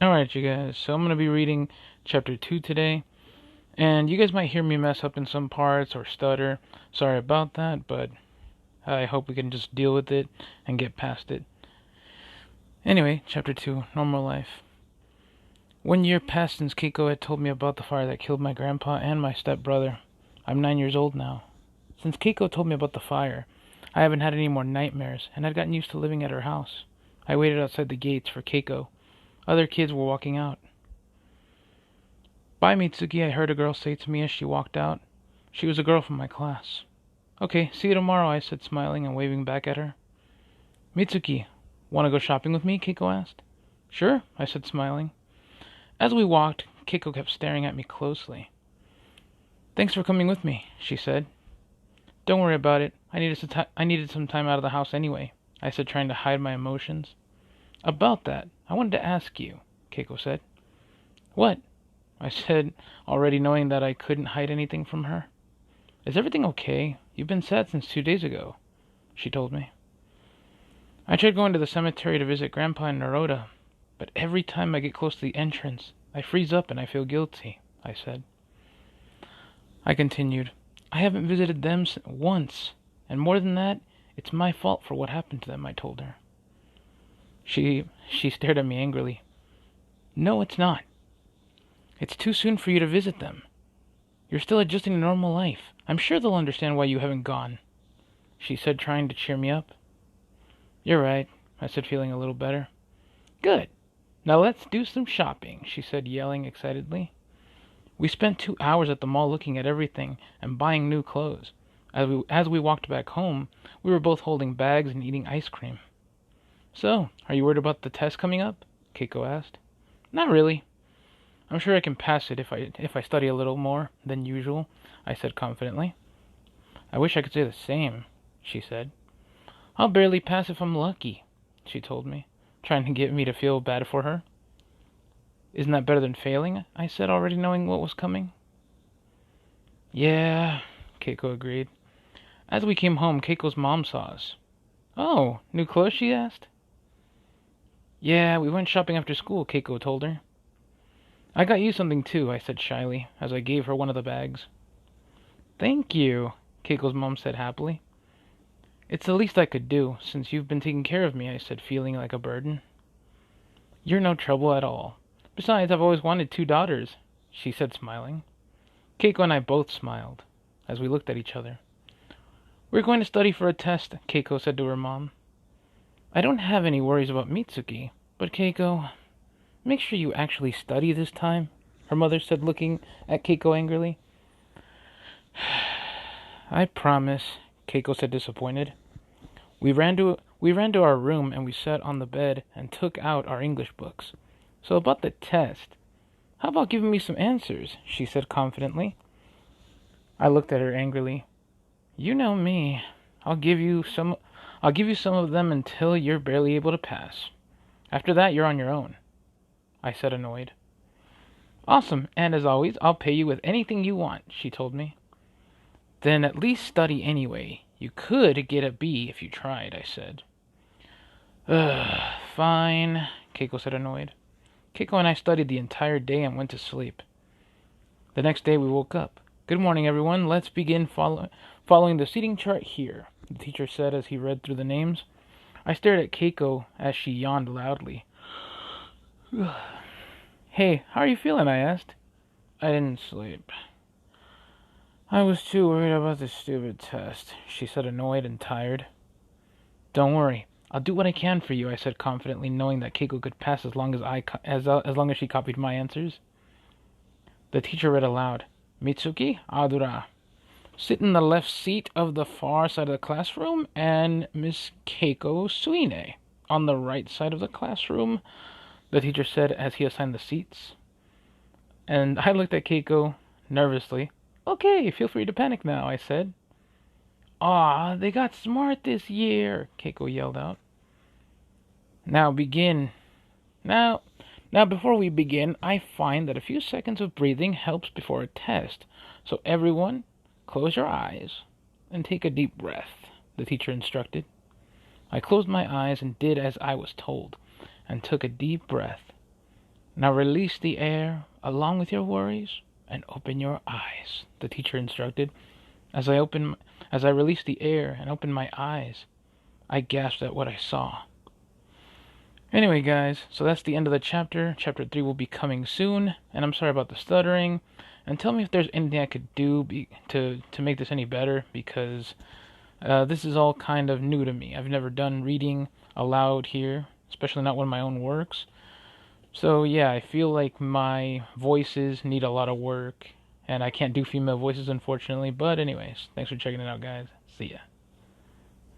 Alright, you guys, so I'm going to be reading chapter 2 today, and you guys might hear me mess up in some parts or stutter. Sorry about that, but I hope we can just deal with it and get past it. Anyway, chapter 2, Normal Life. 1 year passed since Keiko had told me about the fire that killed my grandpa and my stepbrother. I'm 9 years old now. Since Keiko told me about the fire, I haven't had any more nightmares, and I'd gotten used to living at her house. I waited outside the gates for Keiko. Other kids were walking out. "Bye, Mitsuki," I heard a girl say to me as she walked out. She was a girl from my class. "Okay, see you tomorrow," I said, smiling and waving back at her. "Mitsuki, want to go shopping with me?" Keiko asked. "Sure," I said, smiling. As we walked, Keiko kept staring at me closely. "Thanks for coming with me," she said. "Don't worry about it. I needed some time out of the house anyway," I said, trying to hide my emotions. "About that, I wanted to ask you," Keiko said. "What?" I said, already knowing that I couldn't hide anything from her. "Is everything okay? You've been sad since 2 days ago," she told me. "I tried going to the cemetery to visit Grandpa and Naroda, but every time I get close to the entrance, I freeze up and I feel guilty," I said. I continued, "I haven't visited them once, and more than that, it's my fault for what happened to them," I told her. She stared at me angrily. "No, it's not. It's too soon for you to visit them. You're still adjusting to normal life. I'm sure they'll understand why you haven't gone," she said, trying to cheer me up. "You're right," I said, feeling a little better. "Good. Now let's do some shopping," she said, yelling excitedly. We spent 2 hours at the mall looking at everything and buying new clothes. As we walked back home, we were both holding bags and eating ice cream. "So, are you worried about the test coming up?" Keiko asked. "Not really. I'm sure I can pass it if I study a little more than usual," I said confidently. "I wish I could say the same," she said. "I'll barely pass if I'm lucky," she told me, trying to get me to feel bad for her. "Isn't that better than failing?" I said, already knowing what was coming. "Yeah," Keiko agreed. As we came home, Keiko's mom saw us. "Oh, new clothes?" she asked. "Yeah, we went shopping after school," Keiko told her. "I got you something too," I said shyly, as I gave her one of the bags. "Thank you," Keiko's mom said happily. "It's the least I could do, since you've been taking care of me," I said, feeling like a burden. "You're no trouble at all. Besides, I've always wanted 2 daughters," she said, smiling. Keiko and I both smiled, as we looked at each other. "We're going to study for a test," Keiko said to her mom. "I don't have any worries about Mitsuki, but Keiko, make sure you actually study this time," her mother said, looking at Keiko angrily. "I promise," Keiko said, disappointed. We ran to our room and we sat on the bed and took out our English books. "So about the test, how about giving me some answers?" she said confidently. I looked at her angrily. "You know me. I'll give you some of them until you're barely able to pass. After that, you're on your own," I said, annoyed. "Awesome, and as always, I'll pay you with anything you want," she told me. "Then at least study anyway. You could get a B if you tried," I said. "Ugh, fine," Keiko said, annoyed. Keiko and I studied the entire day and went to sleep. The next day we woke up. "Good morning, everyone. Let's begin following the seating chart here," the teacher said as he read through the names. I stared at Keiko as she yawned loudly. "Hey, how are you feeling?" I asked. "I didn't sleep. I was too worried about this stupid test," she said, annoyed and tired. "Don't worry. I'll do what I can for you," I said confidently, knowing that Keiko could pass as long as she copied my answers. The teacher read aloud, "Mitsuki Adura. Sit in the left seat of the far side of the classroom, and Miss Keiko Suine on the right side of the classroom," the teacher said as he assigned the seats. And I looked at Keiko nervously. "Okay, feel free to panic now," I said. "Aw, they got smart this year," Keiko yelled out. Now begin. Now, before we begin, I find that a few seconds of breathing helps before a test. So everyone, close your eyes and take a deep breath," the teacher instructed. I closed my eyes and did as I was told, and took a deep breath. Now release the air along with your worries and open your eyes, the teacher instructed. As I opened, as I released the air and opened my eyes, I gasped at what I saw. Anyway, guys, so that's the end of the chapter. Chapter 3 will be coming soon, and I'm sorry about the stuttering. And tell me if there's anything I could do to make this any better, because this is all kind of new to me. I've never done reading aloud here, especially not one of my own works. So yeah, I feel like my voices need a lot of work, and I can't do female voices, unfortunately. But anyways, thanks for checking it out, guys. See ya.